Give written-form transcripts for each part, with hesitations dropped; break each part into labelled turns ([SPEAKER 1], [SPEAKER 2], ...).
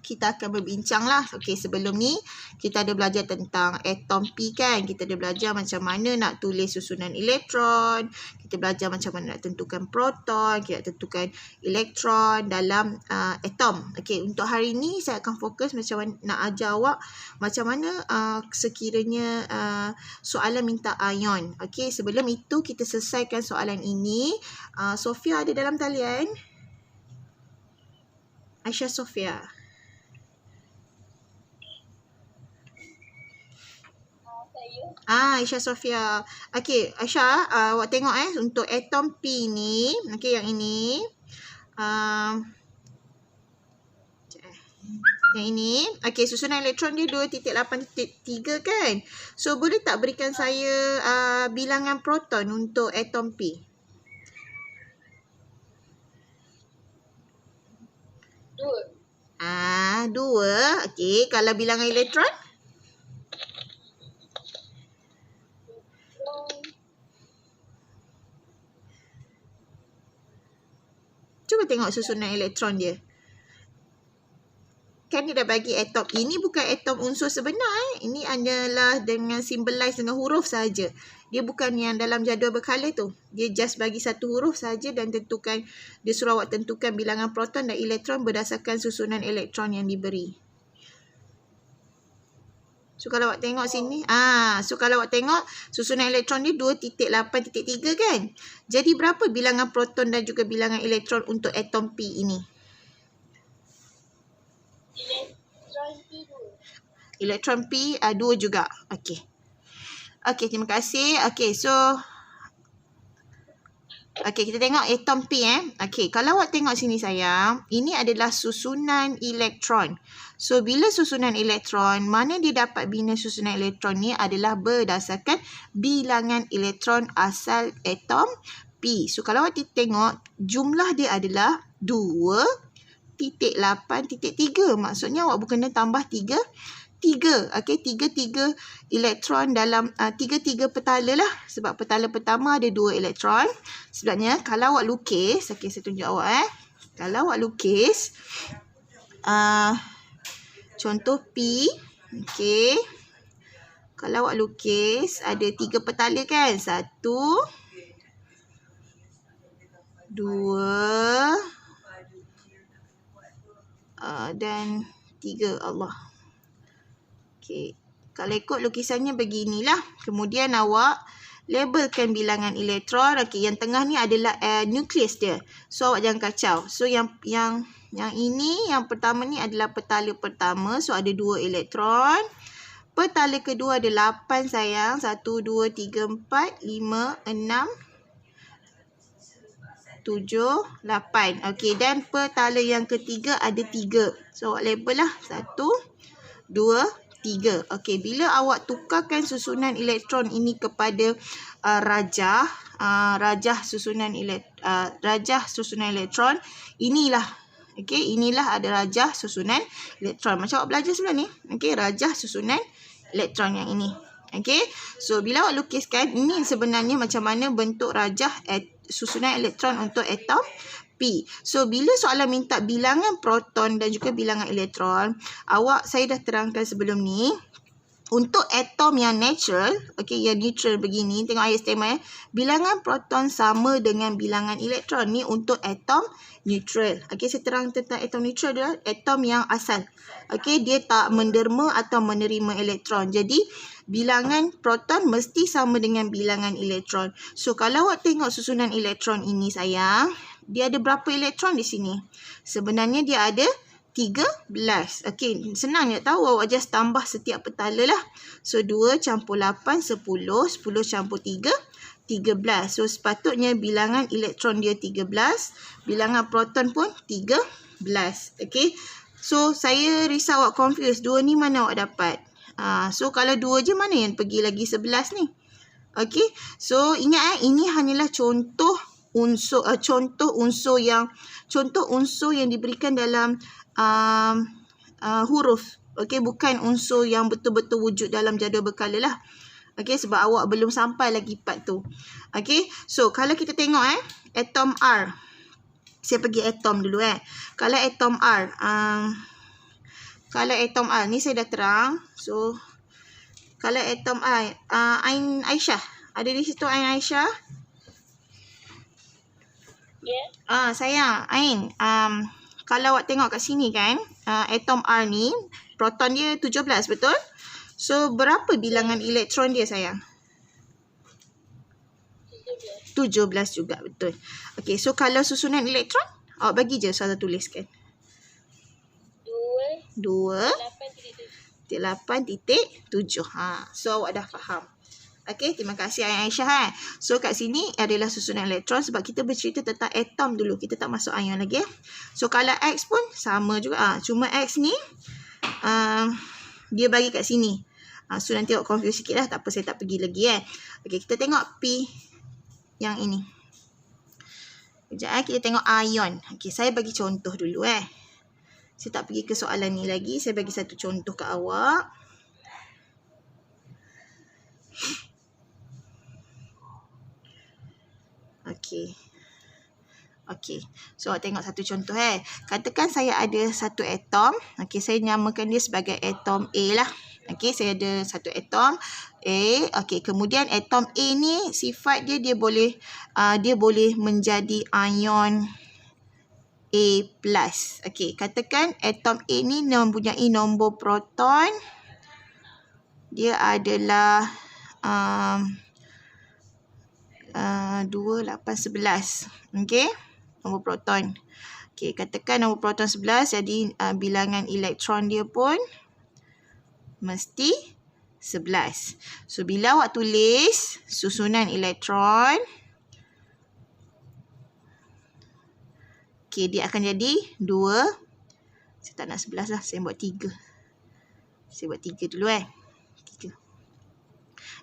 [SPEAKER 1] kita akan berbincang lah. Okey, sebelum ni kita ada belajar tentang atom P kan. Kita ada belajar macam mana nak tulis susunan elektron. Kita belajar macam mana nak tentukan proton, kita tentukan elektron dalam atom. Okey, untuk hari ni saya akan fokus macam mana nak ajar awak macam mana sekiranya soalan minta ion. Okey, sebelum itu kita selesaikan soalan ini. Sofia ada dalam talian? Aisyah Sofia. Aisyah Sofia. Okey, Aisyah, awak tengok untuk atom P ni, okey yang ini. Yang ini, okey, susunan elektron dia 2.8.3 kan. So boleh tak berikan saya bilangan proton untuk atom P? 2. Okey, kalau bilangan elektron? Cuba tengok susunan elektron dia. Kan dia dah bagi atom. Ini bukan atom unsur sebenar. Ini hanyalah dengan symbolize dengan huruf saja. Dia bukan yang dalam jadual berkala tu. Dia just bagi satu huruf saja dan tentukan, dia suruh awak tentukan bilangan proton dan elektron berdasarkan susunan elektron yang diberi. So kalau awak tengok sini, so kalau awak tengok susunan elektron dia 2.8.3 kan. Jadi berapa bilangan proton dan juga bilangan elektron untuk atom P ini? Elektron P 2 juga. Okey. Okey, terima kasih. Okey, so okey, kita tengok atom P Okey, kalau awak tengok sini sayang, ini adalah susunan elektron. So bila susunan elektron, mana dia dapat bina susunan elektron ni adalah berdasarkan bilangan elektron asal atom P. So kalau awak tengok, jumlah dia adalah 2.8.3. Maksudnya awak kena tambah 3. Okey, 3 elektron dalam 3 petala lah. Sebab petala pertama ada 2 elektron. Sebabnya kalau awak lukis, okey saya tunjuk awak Kalau awak lukis contoh P, okey. Kalau awak lukis ada 3 petala kan? 1, 2 dan 3. Allah. Okey, kalau ikut lukisannya beginilah. Kemudian awak labelkan bilangan elektron. Okey, yang tengah ni adalah nukleus dia. So awak jangan kacau. So yang ini, yang pertama ni adalah petala pertama. So ada 2 elektron. Petala kedua ada 8 sayang. 1, 2, 3, 4, 5, 6, 7, 8. Okey, dan petala yang ketiga ada 3. So awak label lah. 1, 2, 3. Okey, bila awak tukarkan susunan elektron ini kepada rajah susunan elektron, inilah. Okey, inilah ada rajah susunan elektron. Macam awak belajar sebelah ni. Okey, rajah susunan elektron yang ini. Okey, so bila awak lukiskan, ini sebenarnya macam mana bentuk rajah susunan elektron untuk atom P. So bila soalan minta bilangan proton dan juga bilangan elektron, saya dah terangkan sebelum ni. Untuk atom yang natural, okey, yang neutral begini, tengok ayat statement bilangan proton sama dengan bilangan elektron. Ni untuk atom neutral. Okey, saya terang tentang atom neutral adalah atom yang asal. Okey, dia tak menderma atau menerima elektron. Jadi bilangan proton mesti sama dengan bilangan elektron. So kalau awak tengok susunan elektron ini sayang, dia ada berapa elektron di sini? Sebenarnya dia ada 13. Okey, senang nak tahu, awak just tambah setiap petala lah. So 2 campur 8, 10. 10 campur 3, 13. So sepatutnya bilangan elektron dia 13. Bilangan proton pun 13. Okey, so saya risau awak confuse. 2 ni mana awak dapat? So kalau 2 je, mana yang pergi lagi 11 ni? Okey, so ingat ini hanyalah contoh unsur yang diberikan dalam huruf. Okey, bukan unsur yang betul-betul wujud dalam jadual berkala lah. Okey, sebab awak belum sampai lagi part tu. Okey, so kalau kita tengok atom R. Saya pergi atom dulu Kalau atom R, Kalau atom R ni saya dah terang. So kalau atom R, Ain Aisyah. Ada di situ Ain Aisyah?
[SPEAKER 2] Ya.
[SPEAKER 1] Sayang, Ain. Kalau awak tengok kat sini kan, atom R ni, proton dia 17, betul? So, berapa bilangan elektron dia, sayang? 17 juga, betul. Okey, so kalau susunan elektron, awak bagi je Ustazah tuliskan. 2.8.7. So, awak dah faham. Okey, terima kasih Aisyah. So, kat sini adalah susunan elektron sebab kita bercerita tentang atom dulu. Kita tak masuk ion lagi. So, kalau X pun sama juga. Cuma X ni, dia bagi kat sini. So, nanti awak confuse sikit lah. Tak apa, saya tak pergi lagi. Okey, kita tengok P yang ini. Sekejap kita tengok ion. Okey, saya bagi contoh dulu Saya tak pergi ke soalan ni lagi. Saya bagi satu contoh kat awak. Okey. So, awak tengok satu contoh Katakan saya ada satu atom. Okey, saya namakan dia sebagai atom A lah. Okey, saya ada satu atom A. Okey, kemudian atom A ni sifat dia boleh menjadi ion A+. Okey, katakan atom A ni mempunyai nombor proton. Dia adalah 2, 8, 11. Okey, nombor proton. Okey, katakan nombor proton 11, jadi bilangan elektron dia pun mesti 11. So, bila awak tulis susunan elektron, okey, dia akan jadi 2. Saya tak nak 11 lah, saya buat 3. Saya buat 3 dulu 3.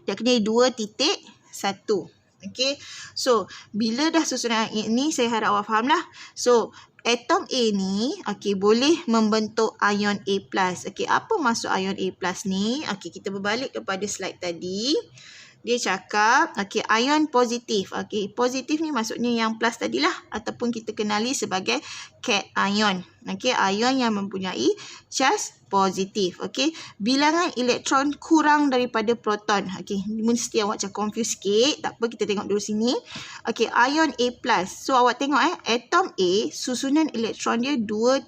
[SPEAKER 1] Dia akan jadi 2.1. Okey. So, bila dah susunan ini, saya harap awak faham lah. So, atom A ni, okey, boleh membentuk ion A+. Okey, apa maksud ion A+ ni? Okey, kita berbalik kepada slide tadi. Dia cakap, okey, ion positif. Okey, positif ni maksudnya yang plus tadilah. Ataupun kita kenali sebagai cation. Okey, ion yang mempunyai charge positif. Okey, bilangan elektron kurang daripada proton. Okey, mesti awak macam confuse sikit. Tak apa, kita tengok dulu sini. Okey, ion A+. So, awak tengok atom A, susunan elektron dia 2.1.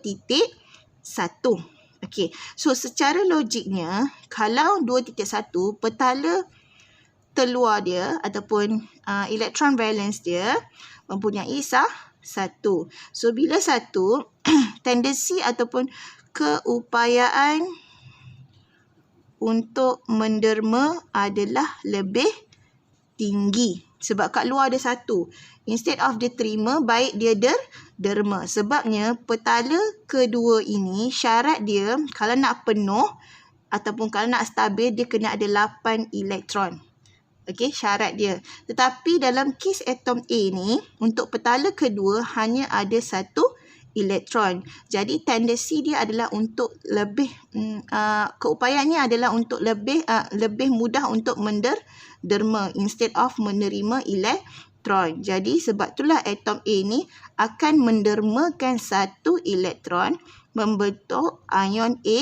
[SPEAKER 1] Okey, so secara logiknya, kalau 2.1, petala terluar dia ataupun electron valence dia mempunyai 1. So, bila 1, tendensi ataupun keupayaan untuk menderma adalah lebih tinggi. Sebab kat luar ada 1. Instead of dia terima, baik dia derma. Sebabnya petala kedua ini, syarat dia kalau nak penuh ataupun kalau nak stabil, dia kena ada 8 elektron. Okey, syarat dia. Tetapi dalam kes atom A ni, untuk petala kedua hanya ada 1 elektron. Jadi tendensi dia adalah untuk lebih keupayaannya adalah untuk lebih mudah untuk menderma instead of menerima elektron. Jadi sebab itulah atom A ni akan mendermakan 1 elektron membentuk ion A+.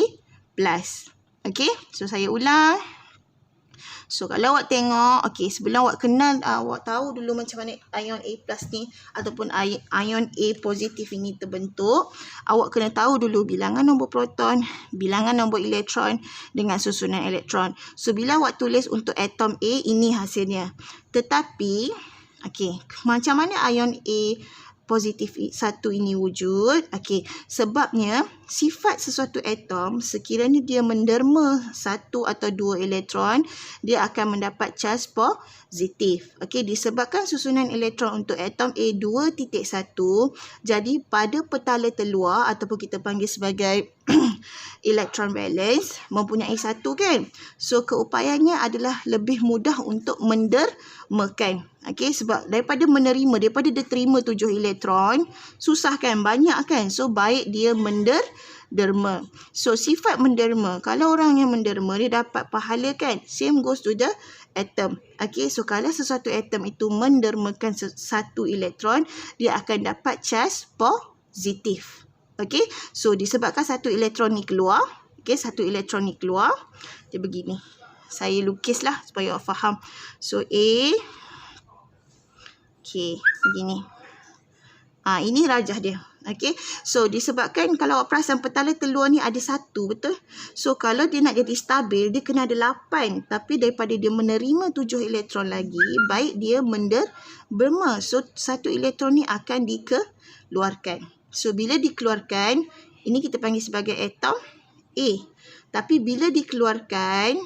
[SPEAKER 1] Okey, so saya ulang. So, kalau awak tengok, okey, sebelum awak kenal, awak tahu dulu macam mana ion A+ ni ataupun ion A positif ini terbentuk, awak kena tahu dulu bilangan nombor proton, bilangan nombor elektron dengan susunan elektron. So, bila awak tulis untuk atom A, ini hasilnya. Tetapi, okey, macam mana ion A positif 1 ini wujud? Okey, sebabnya sifat sesuatu atom sekiranya dia menderma 1 atau 2 elektron, dia akan mendapat charge positif. Okey, disebabkan susunan elektron untuk atom A 2.1, jadi pada petala terluar ataupun kita panggil sebagai electron valence mempunyai 1 kan. So, keupayaannya adalah lebih mudah untuk mendermakan. Okey, sebab daripada dia terima 7 elektron, susah kan, banyak kan. So, baik dia menderma. So, sifat menderma, kalau orang yang menderma, dia dapat pahala kan. Same goes to the atom. Okey, so kalau sesuatu atom itu mendermakan 1 elektron, dia akan dapat charge positif. Okey, so disebabkan 1 elektron ni keluar, Okey, satu elektron ni keluar. Dia begini. Saya lukislah supaya awak faham. So A. Okey, begini. Ini rajah dia. Okey. So disebabkan kalau awak perasan petala telur ni ada satu, betul? So kalau dia nak jadi stabil, dia kena ada 8. Tapi daripada dia menerima 7 elektron lagi, baik dia menderma. So satu elektron ni akan dikeluarkan. So bila dikeluarkan, ini kita panggil sebagai atom A. Tapi bila dikeluarkan,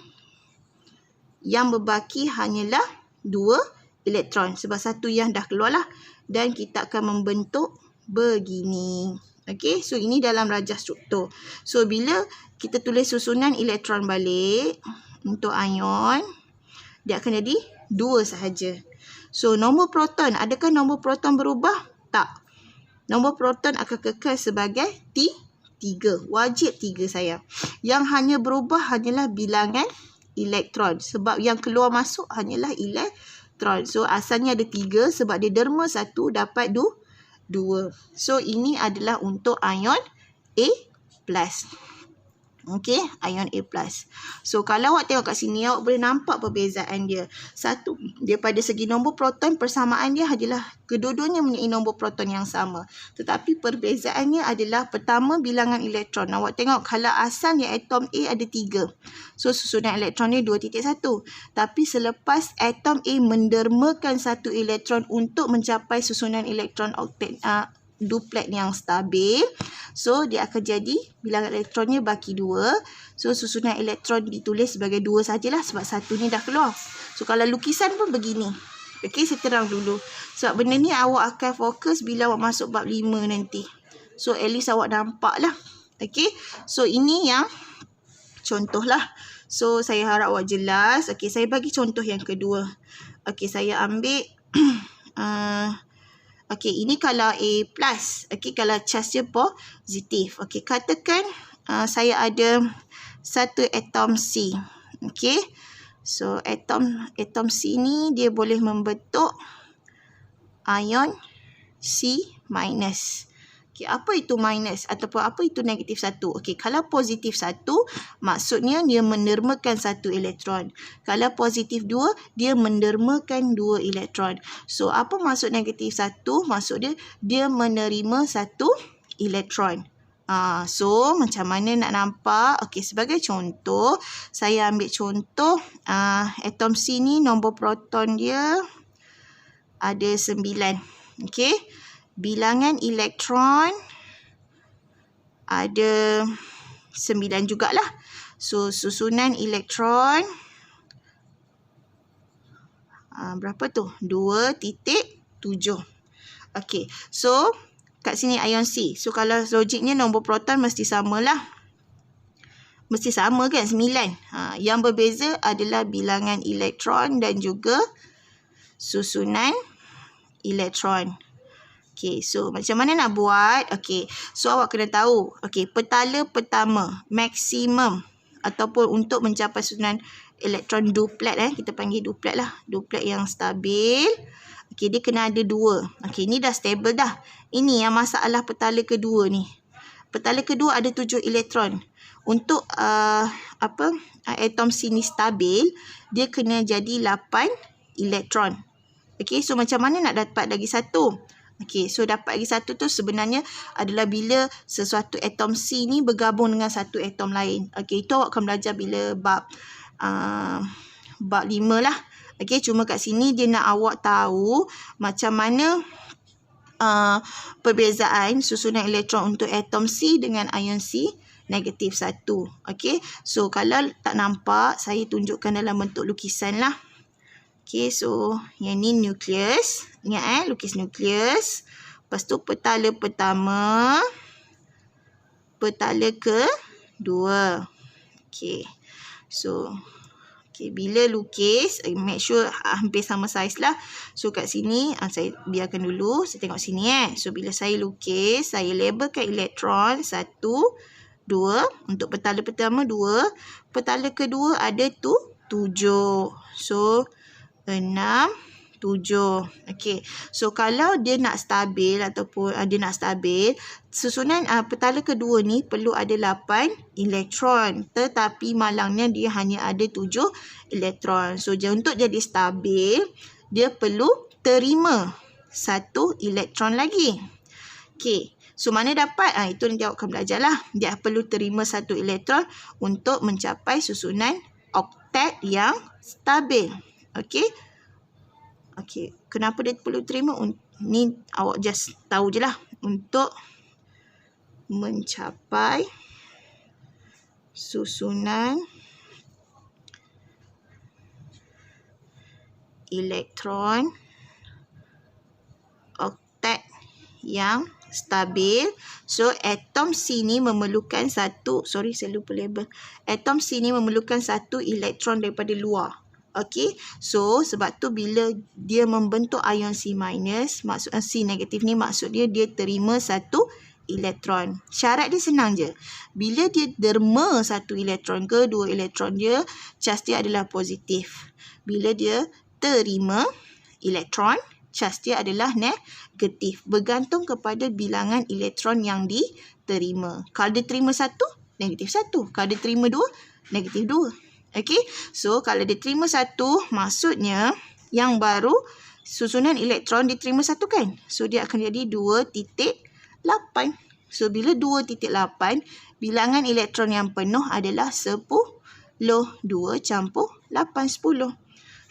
[SPEAKER 1] yang berbaki hanyalah 2 elektron. Sebab satu yang dah keluar lah. Dan kita akan membentuk begini. Okey, so ini dalam rajah struktur. So bila kita tulis susunan elektron balik untuk ion, dia akan jadi 2 sahaja. So nombor proton, adakah nombor proton berubah? Tak. Nombor proton akan kekal sebagai 3. Wajib 3 sayang. Yang hanya berubah hanyalah bilangan elektron. Sebab yang keluar masuk hanyalah elektron. So asalnya ada 3 sebab dia derma 1 dapat 2. So ini adalah untuk ion A+. Okey, ion A+. So kalau awak tengok kat sini, awak boleh nampak perbezaan dia. Satu, daripada segi nombor proton, persamaan dia adalah kedua-duanya mempunyai nombor proton yang sama. Tetapi perbezaannya adalah pertama bilangan elektron. Awak tengok kalau asalnya atom A ada 3. So susunan elektron dia 2.1. Tapi selepas atom A mendermakan satu elektron untuk mencapai susunan elektron oktet duplet yang stabil, so dia akan jadi bilangan elektronnya baki 2. So susunan elektron ditulis sebagai 2 sajalah sebab satu ni dah keluar. So kalau lukisan pun begini. Okey, saya terang dulu. Sebab benda ni awak akan fokus bila awak masuk bab 5 nanti. So at least awak nampak lah. Okey, so ini yang contoh lah. So saya harap awak jelas. Okey, saya bagi contoh yang kedua. Okey, saya ambil okey, ini kalau A+. Okey, kalau charge dia positif. Okey, katakan saya ada satu atom C. Okey. So atom C ni dia boleh membentuk ion C-. Okey, apa itu minus ataupun apa itu negatif 1? Okey, kalau positif 1, maksudnya dia mendermakan 1 elektron. Kalau positif 2, dia mendermakan 2 elektron. So, apa maksud negatif 1? Maksud dia menerima 1 elektron. So, macam mana nak nampak? Okey, sebagai contoh, saya ambil contoh atom C ni nombor proton dia ada 9. Okey. Bilangan elektron ada 9 jugalah. So, susunan elektron berapa tu? 2.7. Okey. So, kat sini ion C. So, kalau logiknya nombor proton mesti samalah. Mesti sama kan? 9. Yang berbeza adalah bilangan elektron dan juga susunan elektron. Okey, so macam mana nak buat? Okey, so awak kena tahu. Okey, petala pertama, maksimum ataupun untuk mencapai susunan elektron duplet, kita panggil duplet lah. Duplet yang stabil. Okey, dia kena ada 2. Okey, ni dah stable dah. Ini yang masalah petala kedua ni. Petala kedua ada 7 elektron. Untuk atom C ni stabil, dia kena jadi 8 elektron. Okey, so macam mana nak dapat lagi satu? Okey, so dapat lagi satu tu sebenarnya adalah bila sesuatu atom C ni bergabung dengan satu atom lain. Okey, itu awak akan belajar bila bab 5 lah. Okey, cuma kat sini dia nak awak tahu macam mana perbezaan susunan elektron untuk atom C dengan ion C negatif 1. Okey, so kalau tak nampak, saya tunjukkan dalam bentuk lukisan lah. Okey, so yang ni nukleus. Ingat lukis nukleus. Lepas tu petala pertama. Petala kedua. Okey. So, bila lukis, make sure hampir sama saiz lah. So, kat sini, saya biarkan dulu. Saya tengok sini So, bila saya lukis, saya labelkan elektron 1, 2. Untuk petala pertama 2. Petala kedua ada tu 7. So, 6, 7. Okey. So kalau dia nak stabil ataupun dia nak stabil, susunan petala kedua ni perlu ada 8 elektron, tetapi malangnya dia hanya ada 7 elektron. So untuk jadi stabil, dia perlu terima 1 elektron lagi. Okey. So mana dapat? Itu nanti awak akan belajar lah. Dia perlu terima 1 elektron untuk mencapai susunan oktet yang stabil. Okey. Okey, kenapa dia perlu terima? Ni awak just tahu je lah. Untuk mencapai susunan elektron oktet yang stabil. So, atom C ni memerlukan satu, saya lupa label. Atom C ni memerlukan 1 elektron daripada luar. Okey, so sebab tu bila dia membentuk ion C minus, maksud C negatif ni maksud dia terima 1 elektron. Syarat dia senang je. Bila dia derma 1 elektron ke 2 elektron dia, charge dia adalah positif. Bila dia terima elektron, charge dia adalah negatif. Bergantung kepada bilangan elektron yang diterima. Kalau dia terima 1, negatif 1. Kalau dia terima 2, negatif 2. Okey, so kalau dia terima 1, maksudnya yang baru susunan elektron diterima 1 kan? So dia akan jadi 2.8. So bila 2.8, bilangan elektron yang penuh adalah 10. 2 campur 8, 10.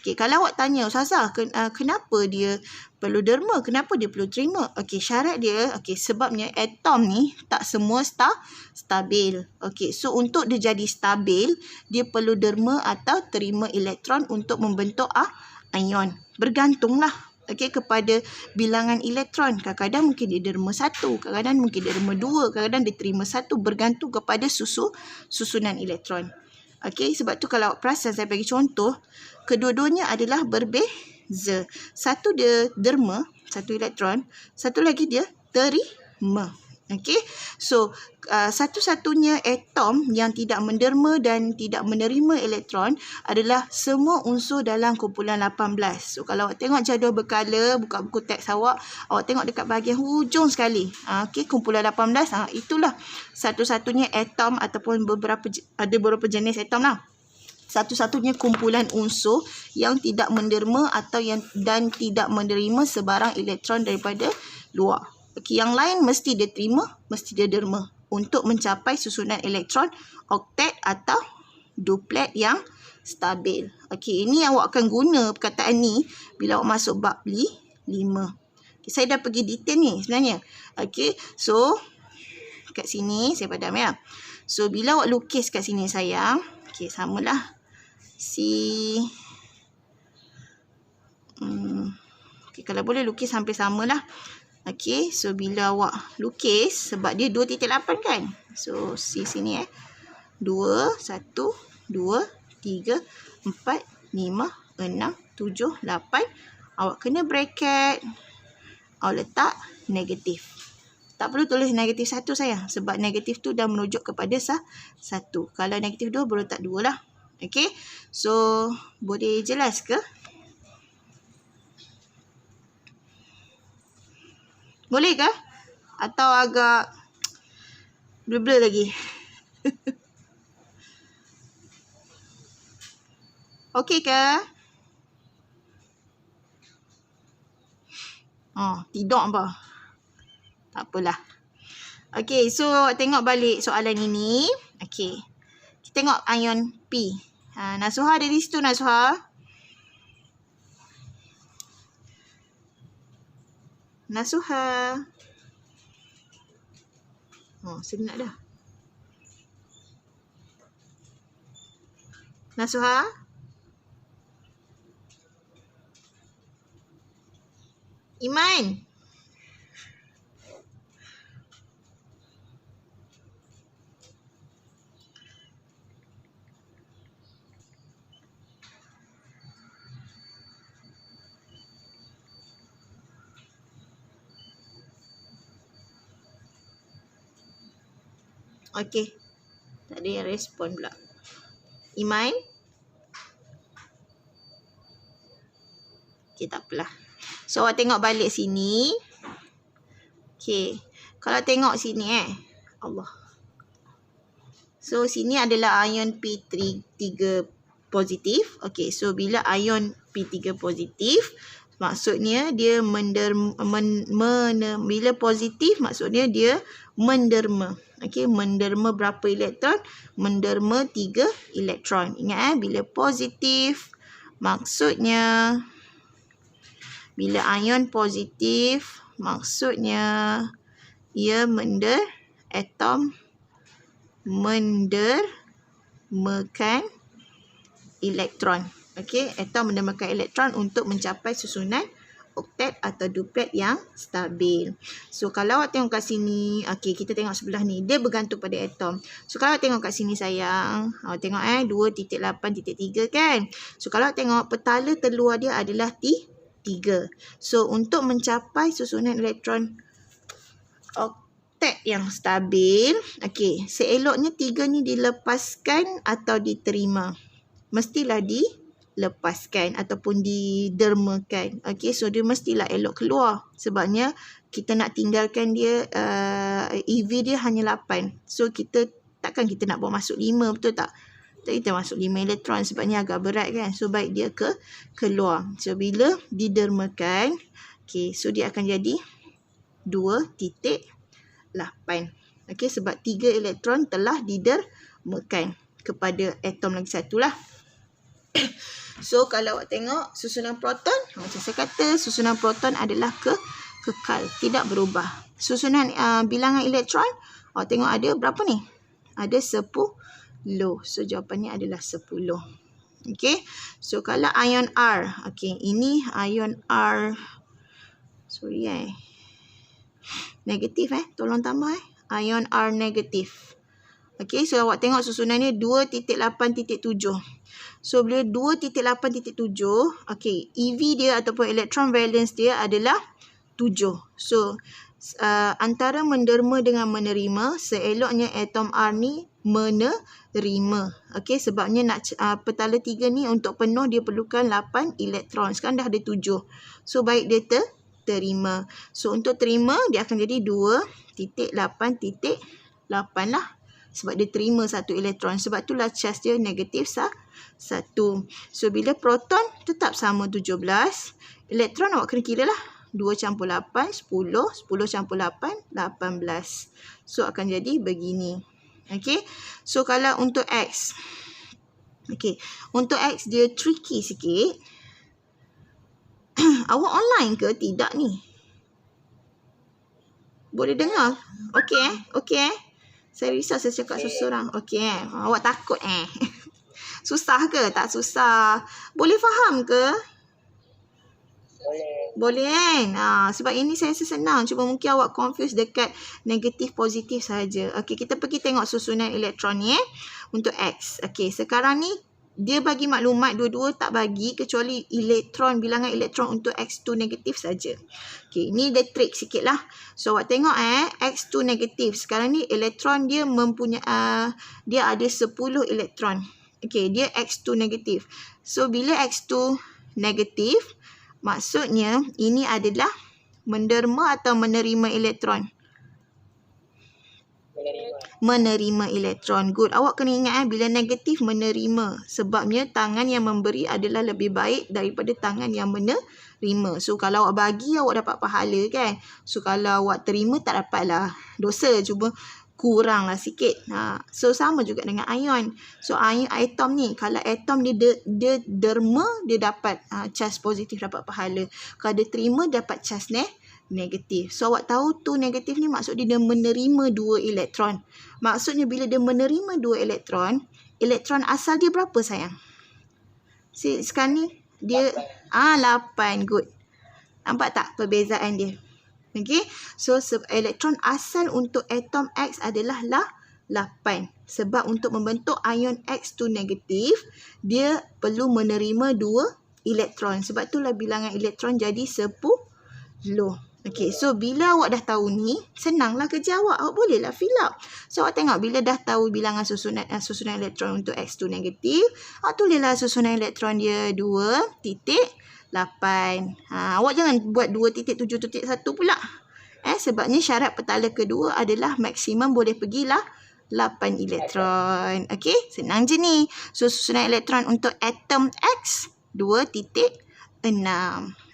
[SPEAKER 1] Okey, kalau awak tanya, Ustazah, kenapa dia perlu derma? Kenapa dia perlu terima? Okey, syarat dia, sebabnya atom ni tak semua stabil. Okey, so untuk dia jadi stabil, dia perlu derma atau terima elektron untuk membentuk ion. Bergantunglah kepada bilangan elektron. Kadang-kadang mungkin dia derma 1, kadang-kadang mungkin dia derma 2, kadang-kadang dia terima 1, bergantung kepada susunan elektron. Okey, sebab tu kalau awak perasan saya bagi contoh, kedua-duanya adalah berbeza. Satu dia derma, 1 elektron, satu lagi dia terima. Okey, so satu-satunya atom yang tidak menderma dan tidak menerima elektron adalah semua unsur dalam kumpulan 18. So kalau awak tengok jadual berkala, buka buku teks awak tengok dekat bahagian hujung sekali. Okey, kumpulan 18, itulah satu-satunya atom ataupun ada beberapa jenis atom lah. Satu-satunya kumpulan unsur yang tidak menderma atau dan tidak menerima sebarang elektron daripada luar. Okey, yang lain mesti dia terima, mesti dia derma untuk mencapai susunan elektron oktet atau duplet yang stabil. Okey, ini awak akan guna perkataan ni bila awak masuk bab 5. Okay, saya dah pergi detail ni sebenarnya. Okey, so kat sini saya padam ya. So bila awak lukis kat sini sayang, okey, samalah okey, kalau boleh lukis hampir samalah. Okey, so bila awak lukis, sebab dia 2.8 kan? So, C sini 2, 1, 2, 3, 4, 5, 6, 7, 8. Awak kena bracket. Awak letak negatif. Tak perlu tulis negatif 1 sayang. Sebab negatif tu dah merujuk kepada 1. Kalau negatif 2, baru letak 2 lah. Okey, so boleh jelas ke? Boleh ke? Atau agak blur-blur lagi? Okey ke? Tidur apa? Tak apalah. Okey, so tengok balik soalan ini. Okey, kita tengok ion P. Nasuha ada di situ, Nasuha. Nasuha. Senyap dah. Nasuha. Iman. Okey. Tak ada yang respon pula. Iman. Okay, tak apalah. So, awak tengok balik sini. Okay. Kalau tengok sini Allah. So, sini adalah ion P3 positif. Okay, so bila ion P3 positif, maksudnya dia bila positif, maksudnya dia menderma. Okay, menderma berapa elektron? Menderma 3 elektron. Ingat bila positif, maksudnya bila ion positif, maksudnya ia atom mendermakan elektron. Okey, atom mendermakan elektron untuk mencapai susunan oktet atau duplet yang stabil. So, kalau awak tengok kat sini, okey, kita tengok sebelah ni, dia bergantung pada atom. So, kalau awak tengok kat sini sayang, awak tengok 2.8.3 kan. So, kalau awak tengok petala terluar dia adalah 3. So, untuk mencapai susunan elektron oktet yang stabil, okey, seeloknya 3 ni dilepaskan atau diterima. Mestilah dilepaskan ataupun didermakan. Okey, so dia mestilah elok keluar. Sebabnya kita nak tinggalkan dia, EV dia hanya 8. So takkan kita nak bawa masuk 5, betul tak? Kita masuk 5 elektron sebabnya agak berat kan. So baik dia keluar. So bila didermakan, okey, so dia akan jadi 2.8. Okey, sebab 3 elektron telah didermakan kepada atom lagi satu lah. So, kalau awak tengok susunan proton, macam saya kata, susunan proton adalah kekal, tidak berubah. Susunan bilangan elektron, awak tengok ada berapa ni? Ada 10. So, jawapannya adalah 10. Okey. So, kalau ion R, okey, ini ion R. Sorry negatif tolong tambah ion R negatif. Okey, so awak tengok susunannya 2.8.7. So, bila 2.8.7, okey, EV dia ataupun electron valence dia adalah 7. So, antara menderma dengan menerima, seeloknya atom R ni menerima. Okey, sebabnya nak petala 3 ni untuk penuh dia perlukan 8 elektron. Sekarang dah ada 7. So, baik dia terima. So, untuk terima, dia akan jadi 2.8.8 lah. Sebab dia terima 1 elektron. Sebab itulah charge dia negatif 1. So, bila proton tetap sama 17, elektron awak kena kira lah. 2 campur 8, 10. 10 campur 8, 18. So, akan jadi begini. Okey. So, kalau untuk X. Okey. Untuk X, dia tricky sikit. Awak online ke? Tidak ni. Boleh dengar? Okey. Saya risau saya cakap seseorang. Okey Awak takut Susah ke? Tak susah. Boleh faham ke? Boleh kan? Sebab ini saya rasa senang. Cuma mungkin awak confuse dekat negatif positif saja. Okey, kita pergi tengok susunan elektron ni untuk X. Okey, sekarang ni dia bagi maklumat dua-dua tak bagi kecuali elektron, bilangan elektron untuk X2 negatif saja. Okey, ni dia trik sikit lah. So, awak tengok X2 negatif. Sekarang ni elektron dia dia ada 10 elektron. Okey, dia X2 negatif. So, bila X2 negatif, maksudnya ini adalah menderma atau menerima elektron. Menerima elektron. Good. Awak kena ingat bila negatif menerima. Sebabnya tangan yang memberi adalah lebih baik daripada tangan yang menerima. So, kalau awak bagi, awak dapat pahala kan. So, kalau awak terima, tak dapatlah dosa. Cuma kuranglah sikit. So, sama juga dengan ion. So, atom ni, kalau atom dia derma, dia dapat charge positif, dapat pahala. Kalau dia terima, dapat charge negatif. So, awak tahu tu negatif ni maksud dia menerima 2 elektron. Maksudnya bila dia menerima 2 elektron, elektron asal dia berapa sayang? Sekarang ni dia 8. Good. Nampak tak perbezaan dia? Okey. So, elektron asal untuk atom X adalah 8. Sebab untuk membentuk ion X2 negatif, dia perlu menerima 2 elektron. Sebab itulah bilangan elektron jadi 10. Okay, so bila awak dah tahu ni, senanglah kerja awak. Awak bolehlah fill up. So, awak tengok bila dah tahu bilangan susunan elektron untuk X2 negatif, awak tulislah susunan elektron dia 2.8. Awak jangan buat 2.7.1 pula. Sebabnya syarat petala kedua adalah maksimum boleh pergilah 8 elektron. Okay, senang je ni. So, susunan elektron untuk atom X 2.6.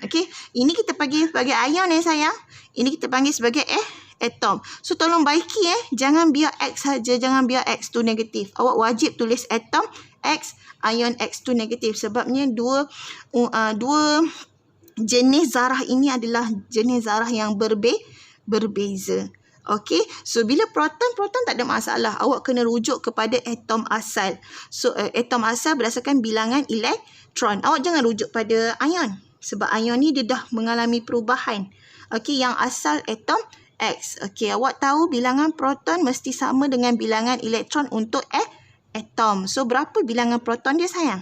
[SPEAKER 1] Okay, ini kita panggil sebagai ion sayang. Ini kita panggil sebagai atom. So, tolong baiki jangan biar X saja, jangan biar X2 negatif. Awak wajib tulis atom X, ion X2 negatif. Sebabnya dua jenis zarah ini adalah jenis zarah yang berbeza. Okay, so bila proton tak ada masalah. Awak kena rujuk kepada atom asal. So, atom asal berdasarkan bilangan elektron. Awak jangan rujuk pada ion. Sebab ion ni dia dah mengalami perubahan. Okay, yang asal atom X. Okay, awak tahu bilangan proton mesti sama dengan bilangan elektron untuk atom. So, berapa bilangan proton dia sayang?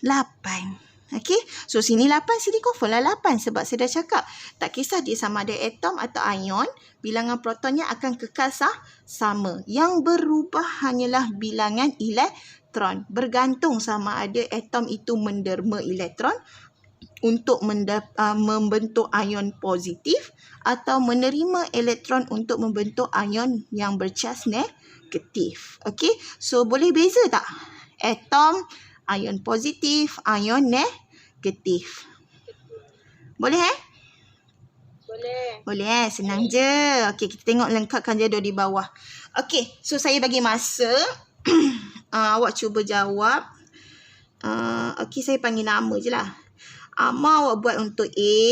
[SPEAKER 1] 8. Okay, so sini 8, sini confirm lah 8 sebab saya dah cakap. Tak kisah dia sama ada atom atau ion, bilangan protonnya akan kekal sama. Yang berubah hanyalah bilangan elektron. Bergantung sama ada atom itu menderma elektron untuk membentuk ion positif atau menerima elektron untuk membentuk ion yang bercas negatif. Okay, so boleh beza tak? Atom, ion positif, ion negatif. Boleh Boleh senang je. Okey, kita tengok lengkapkan jadual di bawah. Okey, so saya bagi masa. Awak cuba jawab. Okey, saya panggil nama je lah. Amar awak buat untuk A.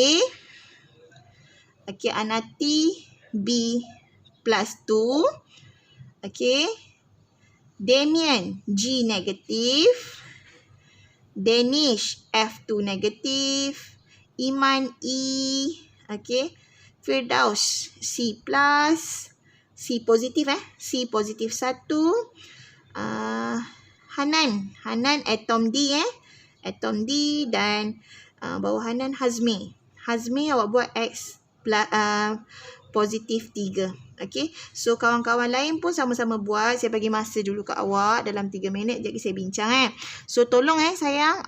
[SPEAKER 1] Okey, Anati B plus 2. Okey. Damien G negatif. Danish F2 negatif. Iman E. Okay. Firdaus C plus. C positif C positif 1. Hanan atom D atom D dan bawah Hanan Hazmi. Hazmi awak buat X plus, positif 3. Okay. So, kawan-kawan lain pun sama-sama buat. Saya bagi masa dulu kat awak dalam 3 minit. Jadi, saya bincang So, tolong sayang.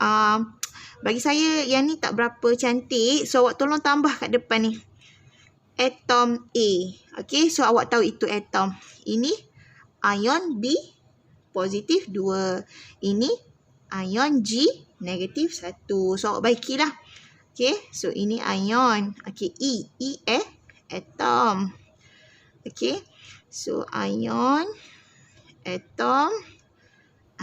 [SPEAKER 1] Bagi saya, yang ni tak berapa cantik. So, awak tolong tambah kat depan ni. Atom A. Okay. So, awak tahu itu atom. Ini ion B positif 2. Ini ion G negatif 1. So, awak baikilah. Okay. So, ini ion. Okay. E atom. Okay. So, ion, atom,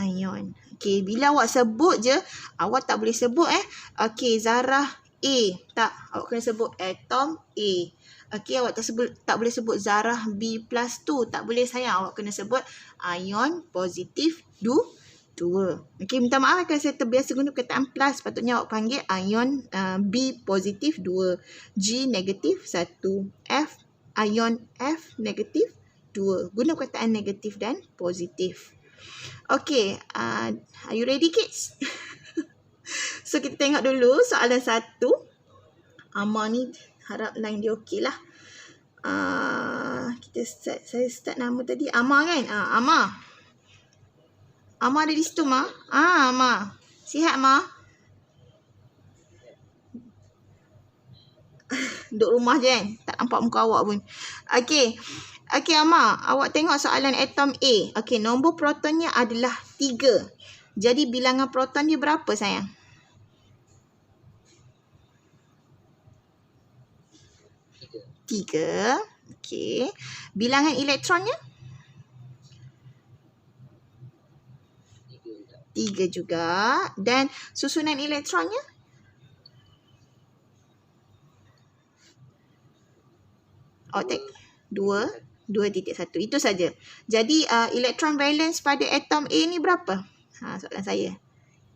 [SPEAKER 1] ion. Okay. Bila awak sebut je, awak tak boleh sebut Okay. Zarah A. Tak. Awak kena sebut atom A. Okay. Awak tak boleh sebut zarah B plus 2. Tak boleh sayang. Awak kena sebut ion positif 2. Okay. Minta maaf kalau saya terbiasa guna perkataan plus. Patutnya awak panggil ion B positif 2. G negatif 1. Ion F negatif 2. Guna perkataan negatif dan positif. Okay. Are you ready, kids? So, kita tengok dulu soalan 1. Amar ni harap line dia okey lah. Saya start nama tadi. Amar kan? Amar. Amar ada di situ, Ma? Amar. Sihat, Ma? Duduk rumah je kan? Tak nampak muka awak pun. Okay. Okay, Amar. Awak tengok soalan atom A. Okay, nombor protonnya adalah 3. Jadi, bilangan proton dia berapa, sayang? 3. Okay. Bilangan elektronnya? 3 juga. Dan susunan elektronnya? Take 2.1. Itu saja. Jadi, elektron valence pada atom A ni berapa? Soalan saya.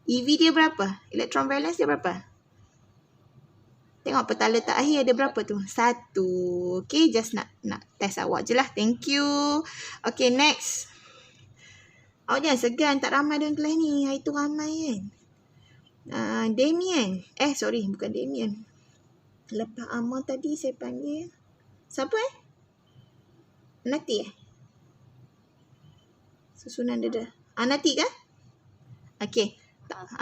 [SPEAKER 1] EV dia berapa? Elektron valence dia berapa? Tengok petala terakhir ada berapa tu? 1. Okay, just nak test awak je lah. Thank you. Okay, next. Awak jangan segan. Tak ramai dalam kelas ni. Hari tu ramai kan? Damien. Sorry, bukan Damien. Lepas Amar tadi saya panggil siapa Nati susunan dia dah. Nati ke? Okey.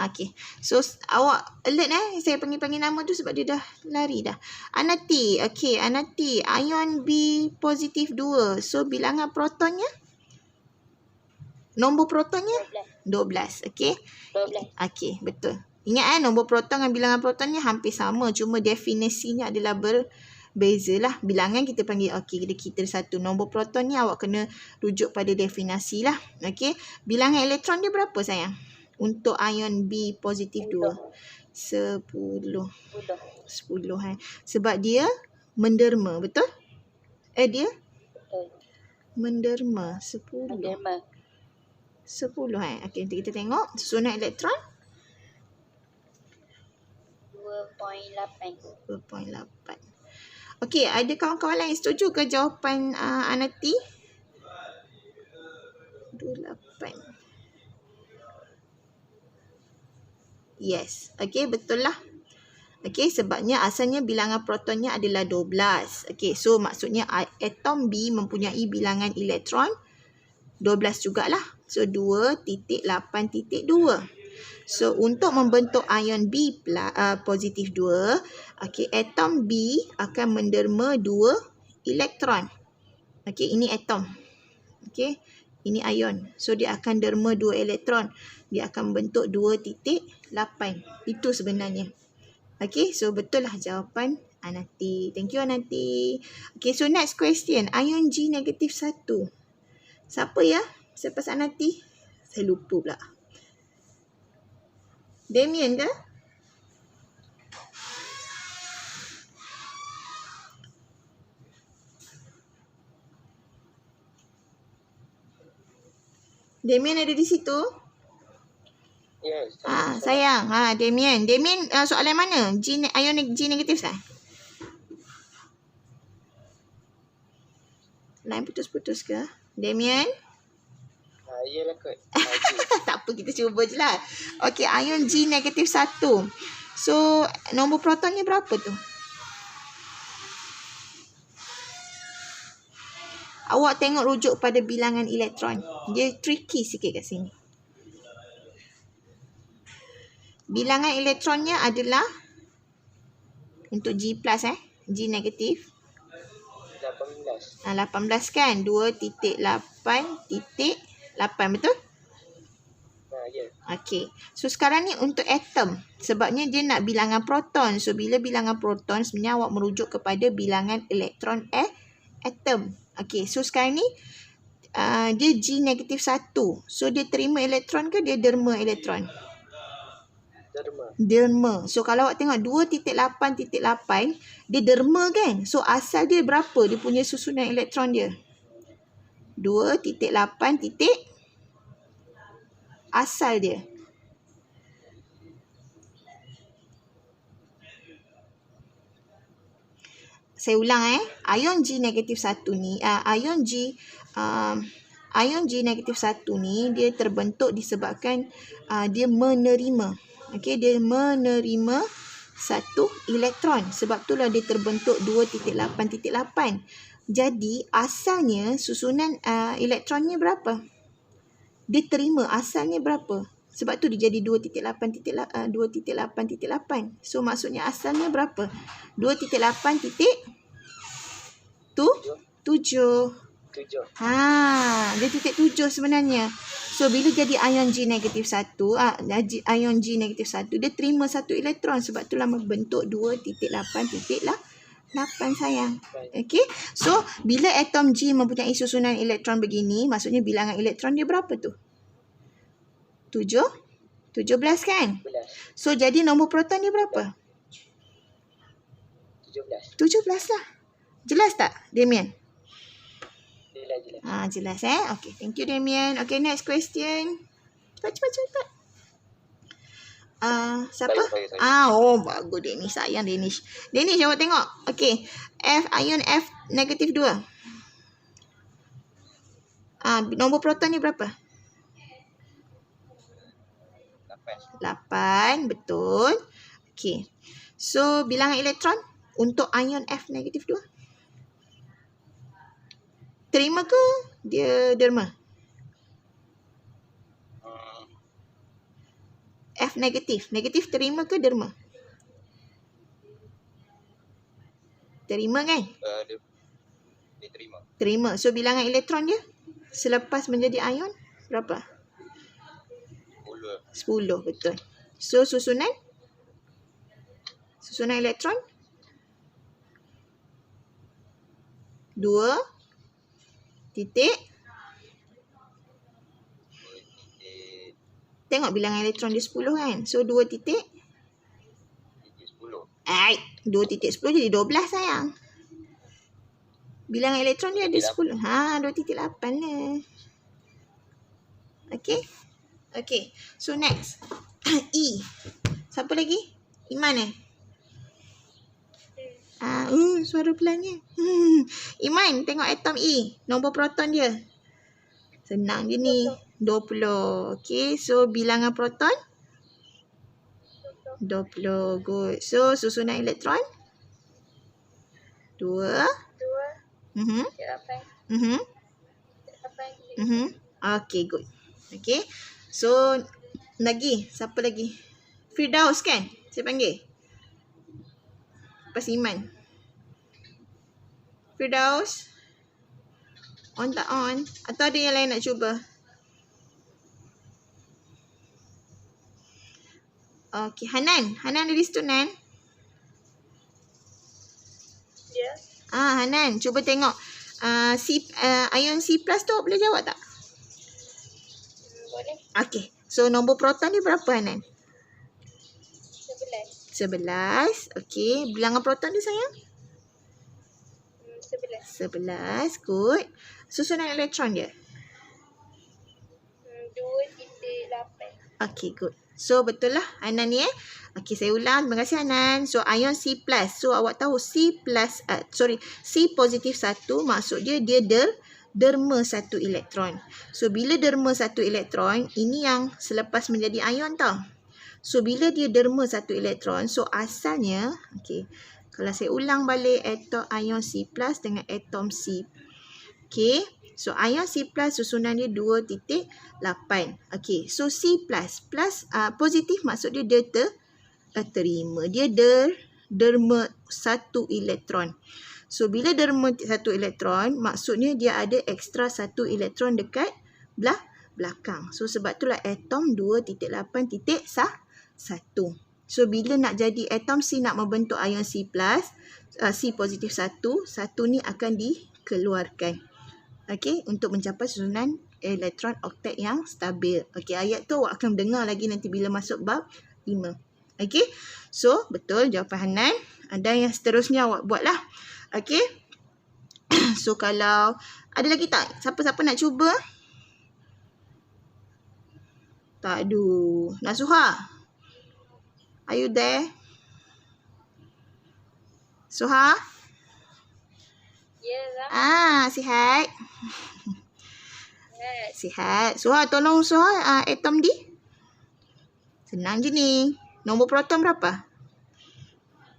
[SPEAKER 1] Okey. So awak alert saya panggil nama tu sebab dia dah lari dah. Anati. Okey, Anati. Ion B positif 2. So bilangan protonnya? Nombor protonnya? 12. Okey.
[SPEAKER 2] 12.
[SPEAKER 1] Okey, betul. Ingat nombor proton dengan bilangan protonnya hampir sama. Cuma definisinya adalah berbeza lah. Bilangan kita panggil okey, kita satu. Nombor proton ni awak kena rujuk pada definisi lah. Okey. Bilangan elektron dia berapa sayang? Untuk ion B positif 2. 10. 10 Sebab dia menderma, betul? Dia
[SPEAKER 2] Betul.
[SPEAKER 1] menderma 10.
[SPEAKER 2] Menderma.
[SPEAKER 1] 10 Okey, nanti kita tengok susunan elektron
[SPEAKER 2] 2.8.
[SPEAKER 1] 2.8. Okey, ada kawan-kawan lain setuju ke jawapan Anati? 28. Yes. Okey, betul lah. Okey, sebabnya asalnya bilangan protonnya adalah 12. Okey, so maksudnya atom B mempunyai bilangan elektron 12 jugalah. So 2.8.2. So untuk membentuk ion B positif 2, okey, atom B akan menderma 2 elektron. Okey, ini atom. Okey, ini ion. So dia akan derma 2 elektron. Dia akan bentuk 2.8. Itu sebenarnya. Okey, so betul lah jawapan Anati. Thank you Anati. Okey, so next question. Ion G negatif 1. Siapa ya? Selepas Anati? Saya lupa pula. Damien ke? Damien ada di situ?
[SPEAKER 2] Yes.
[SPEAKER 1] Sayang. Damien. Damien soalan mana? Ion G negatif sah? Line putus-putus ke? Damien?
[SPEAKER 2] Yalah kot.
[SPEAKER 1] Tak apa, kita cuba je lah. Okey, ion G negatif 1. So, nombor protonnya berapa tu? Awak tengok rujuk pada bilangan elektron. Dia tricky sikit kat sini. Bilangan elektronnya adalah untuk G+, G negatif.
[SPEAKER 2] 18.
[SPEAKER 1] 18 kan? 2.8.8, betul?
[SPEAKER 2] Ya.
[SPEAKER 1] Okey. So sekarang ni untuk atom. Sebabnya dia nak bilangan proton. So bila bilangan proton, sebenarnya awak merujuk kepada bilangan elektron atom. Okey. So sekarang ni dia G negatif 1. So dia terima elektron ke dia derma elektron? Derma. So kalau awak tengok 2.8.8 dia derma kan? So asal dia berapa? Dia punya susunan elektron dia 2.8 asal dia. Saya ulang ion G negatif 1 ni ion G negatif 1 ni dia terbentuk disebabkan dia menerima. Okey, dia menerima satu elektron. Sebab itulah dia terbentuk 2.8.8. Jadi asalnya susunan elektronnya berapa? Dia terima asalnya berapa? Sebab tu dia jadi 2.8.8. So maksudnya asalnya berapa? 2.8.7. Dia titik 7 sebenarnya. So bila jadi ion G negatif 1, ion G negatif 1 dia terima satu elektron, sebab itulah membentuk 2.8.8 sayang. Okey. So bila atom G mempunyai susunan elektron begini, maksudnya bilangan elektron dia berapa tu? 17 kan? So jadi nombor proton dia berapa? 17 lah. Jelas tak, Damien? Jelas Okay, thank you Damien. Okay, next question. Cepat. Siapa? Bagus Danish. Sayang Danish. Danish, awak tengok. Okay, ion F negatif 2. Nombor proton ni berapa? 8. Betul. Okay. So, bilangan elektron? Untuk ion F negatif 2. Terima ke dia derma? F negatif. Negatif terima ke derma? Terima kan?
[SPEAKER 2] Dia terima.
[SPEAKER 1] Terima. So bilangan elektron dia selepas menjadi ion berapa? 10. Betul. So susunan elektron 2 titik. Tengok bilangan elektron dia 10 kan? So 2 titik. 2 titik 10 jadi 12 sayang. Bilangan elektron dia ada 10. 2.8 lah. Okay. Okay. So next. E. Siapa lagi? Iman suara pelannya. Iman, tengok atom E. Nombor proton dia. Senang je ni. 20. Okay. So bilangan proton 20. Good. So susunan elektron 2. 8. Okay, good. Okay. So lagi, siapa lagi? Firdaus kan? Saya panggil. Pas Iman. Firdaus. On tak on? Atau ada yang lain nak cuba? Okay, Hanan. Hanan ada di situ, Nan?
[SPEAKER 3] Ya.
[SPEAKER 1] Hanan, cuba tengok. Ion C plus tu boleh jawab tak?
[SPEAKER 3] Boleh.
[SPEAKER 1] Okay. So, nombor proton ni berapa, Hanan? 11. Okay. Bilangan proton dia, sayang? 11. Good. Susunan elektron dia?
[SPEAKER 3] 2.8.
[SPEAKER 1] Okay, good. So, betul lah Hanan ni Okay, saya ulang. Terima kasih Hanan. So, ion C plus. So, awak tahu C plus, C positif 1 maksud dia derma 1 elektron. So, bila derma 1 elektron, ini yang selepas menjadi ion tau. So, bila dia derma 1 elektron, so asalnya, okay, kalau saya ulang balik atom ion C plus dengan atom C. Okay, so ion C plus susunan dia 2.8. Okay, so C plus positif maksud dia terima. Dia derma 1 elektron. So, bila derma 1 elektron, maksudnya dia ada ekstra 1 elektron dekat belakang. So, sebab itulah atom 2.8.1. So, bila nak jadi atom C nak membentuk ion C plus, C positif 1 ni akan dikeluarkan. Okay, untuk mencapai susunan elektron oktet yang stabil. Okay, ayat tu awak akan dengar lagi nanti bila masuk bab 5. Okay, so betul jawapan Hanan. Dan yang seterusnya awak buatlah. Okay, so kalau ada lagi tak? Siapa-siapa nak cuba? Tak ada. Nasuha, are you there? Suha?
[SPEAKER 3] Ya lah.
[SPEAKER 1] Sihat? Sihat. Suha, tolong Suha atom D. Senang je ni. Nombor proton berapa?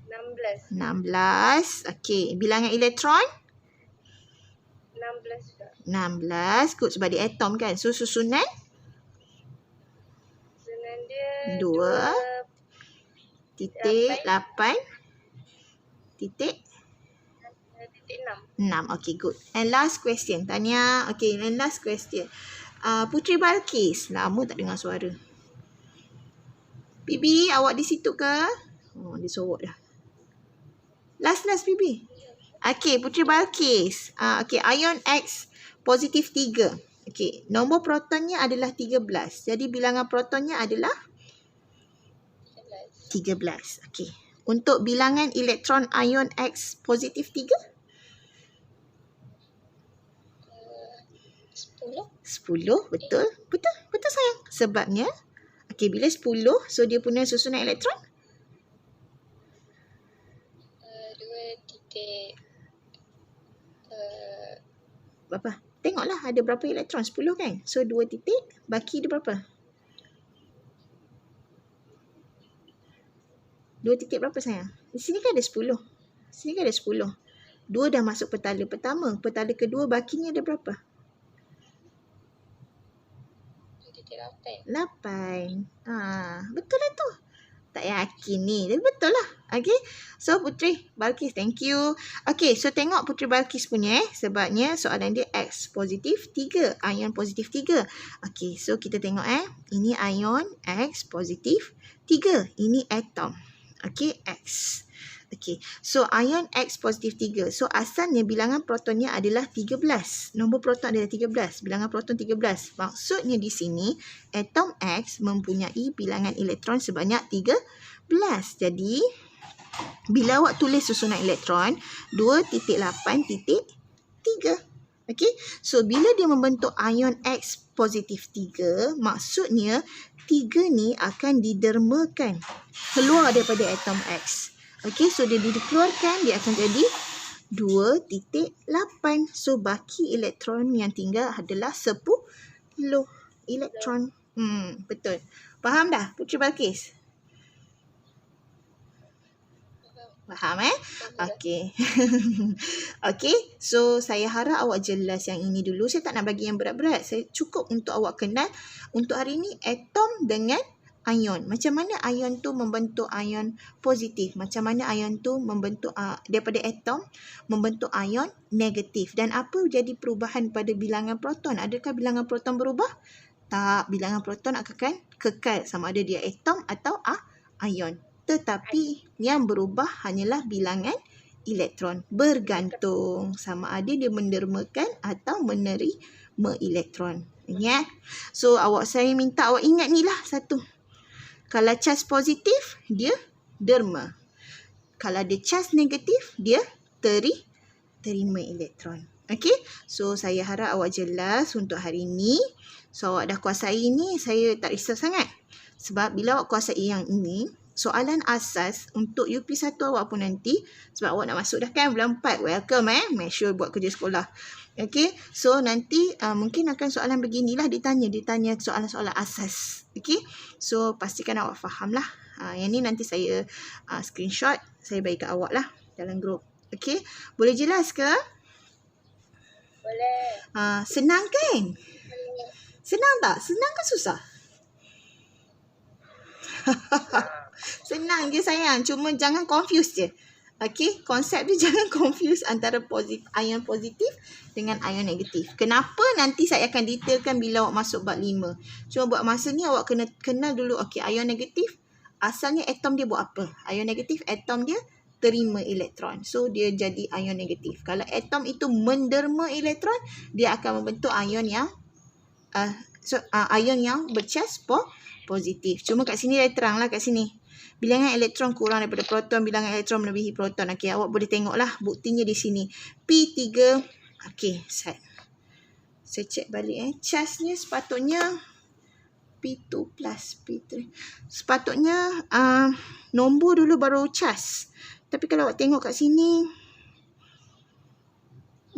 [SPEAKER 3] 16.
[SPEAKER 1] 16. Okey, bilangan elektron?
[SPEAKER 3] 16 juga.
[SPEAKER 1] 16. Good, sebab dia atom kan. So, susunan?
[SPEAKER 3] Susunan dia
[SPEAKER 1] 2.8 titik 6. Okay, good. And last question. Tanya. Okay, and last question. Putri Balkis. Lama tak dengar suara. Bibi, awak di situ ke? Oh, dia sorok dah. Last Bibi. Okay, Putri Balkis. Okay, ion X positif 3. Okay, nombor protonnya adalah 13. Jadi, bilangan protonnya adalah 13. Okay. Untuk bilangan elektron ion X positif 3? 10. Betul. Betul sayang. Sebabnya, okay, bila 10, so dia punya susunan elektron?
[SPEAKER 3] 2.
[SPEAKER 1] Berapa? Tengoklah ada berapa elektron. 10 kan? So 2 titik. Baki dia berapa? 2 titik berapa sayang? Di sini kan ada 10. Sini kan ada 10. 2 dah masuk petala pertama. Petala kedua bakinya ada berapa?
[SPEAKER 3] 2.8.
[SPEAKER 1] 8. Betul lah tu. Tak yakin ni. Tapi betul lah. Okay. So Putri Balkis, thank you. Okay. So tengok Putri Balkis punya sebabnya soalan dia X positif 3. Ion positif 3. Okay. So kita tengok Ini ion X positif 3. Ini atom. Okay. X. Okay. So ion X positif 3. So asalnya bilangan protonnya adalah 13. Nombor proton adalah 13. Bilangan proton 13. Maksudnya di sini atom X mempunyai bilangan elektron sebanyak 13. Jadi bila awak tulis susunan elektron 2.8.3. Okay. So bila dia membentuk ion X positif 3, maksudnya 3 ni akan didermakan keluar daripada atom X. Okay, so dia dikeluarkan, dia akan jadi 2.8. So, baki elektron yang tinggal adalah 10 elektron. Betul. Faham dah, Putri Balkis? Faham Okey. Okey, so saya harap awak jelas yang ini dulu. Saya tak nak bagi yang berat-berat. Saya cukup untuk awak kenal untuk hari ini atom dengan ion. Macam mana ion tu membentuk ion positif? Macam mana ion tu membentuk daripada atom membentuk ion negatif? Dan apa jadi perubahan pada bilangan proton? Adakah bilangan proton berubah? Tak, bilangan proton akan kekal sama ada dia atom atau ion. Tetapi yang berubah hanyalah bilangan elektron. Bergantung sama ada dia mendermakan atau menerima elektron. Ya. So saya minta awak ingat ni lah satu. Kalau charge positif, dia derma. Kalau dia charge negatif, dia terima elektron. Okey? So, saya harap awak jelas untuk hari ini. So, awak dah kuasai ni, saya tak risau sangat. Sebab bila awak kuasai yang ini, soalan asas untuk UP1 awak pun nanti, sebab awak nak masuk dah kan bulan 4. Welcome Make sure buat kerja sekolah. Okay, so nanti mungkin akan soalan beginilah ditanya soalan-soalan asas. Okay, so pastikan awak faham lah. Yang ni nanti saya screenshot, saya bagi kat awak lah dalam grup. Okay, boleh jelas ke?
[SPEAKER 3] Boleh.
[SPEAKER 1] Senang kan? Senang tak? Senang ke susah? Senang je sayang, cuma jangan confuse je. Okay, konsep dia jangan confuse antara ion positif dengan ion negatif. Kenapa nanti saya akan detailkan bila awak masuk bab 5. Cuma buat masa ni awak kena kenal dulu. Okay, ion negatif, asalnya atom dia buat apa? Ion negatif, atom dia terima elektron. So, dia jadi ion negatif. Kalau atom itu menderma elektron, dia akan membentuk ion yang ion yang bercharge positif. Cuma kat sini dah terang lah kat sini. Bilangan elektron kurang daripada proton, bilangan elektron melebihi proton. Okey, awak boleh tengoklah buktinya di sini. P3. Okey, set. Saya cek balik Charge-nya sepatutnya P2 plus P3. Sepatutnya nombor dulu baru charge. Tapi kalau awak tengok kat sini,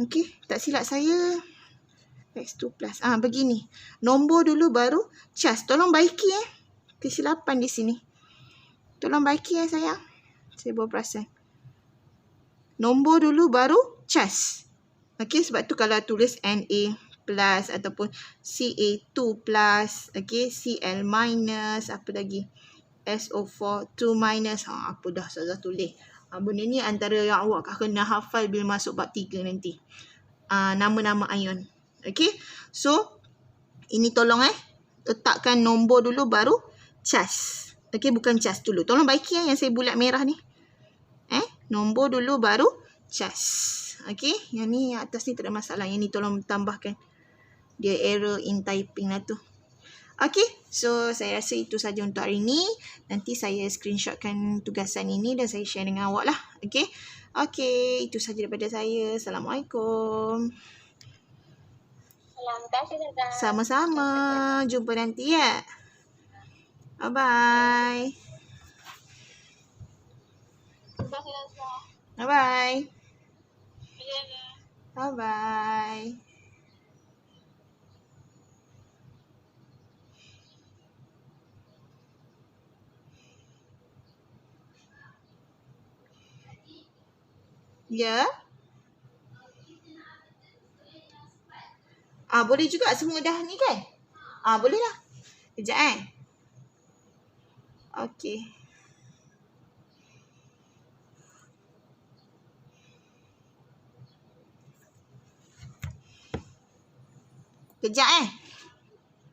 [SPEAKER 1] okey, tak silap saya X2 plus. Begini. Nombor dulu baru charge. Tolong baiki kesilapan di sini. Tolong baiki sayang. Saya baru perasan. Nombor dulu baru charge. Okey, sebab tu kalau tulis Na plus ataupun Ca2 plus, okey, Cl minus, apa lagi? SO4 2 minus. Apa dah saya tulis. Benda ni antara yang awak akan kena hafal bila masuk bab 3 nanti. Nama-nama ion. Okey. So, ini tolong letakkan nombor dulu baru charge. Okey, bukan charge dulu. Tolong baiki yang saya bulat merah ni. Nombor dulu baru charge. Okey, yang ni yang atas ni tak ada masalah. Yang ni tolong tambahkan. Dia error in typing lah tu. Okey, so saya rasa itu saja untuk hari ni. Nanti saya screenshotkan tugasan ini dan saya share dengan awak lah. Okey. Okey, itu saja daripada saya. Assalamualaikum.
[SPEAKER 3] Terima kasih, Tata.
[SPEAKER 1] Sama-sama. Jumpa nanti ya. Bye-bye.
[SPEAKER 3] Terima kasih, Tata.
[SPEAKER 1] Bye-bye.
[SPEAKER 3] Bye.
[SPEAKER 1] Bye-bye. Ya. Boleh juga semua dah ni kan? Boleh lah. Kejap Okey. Kejap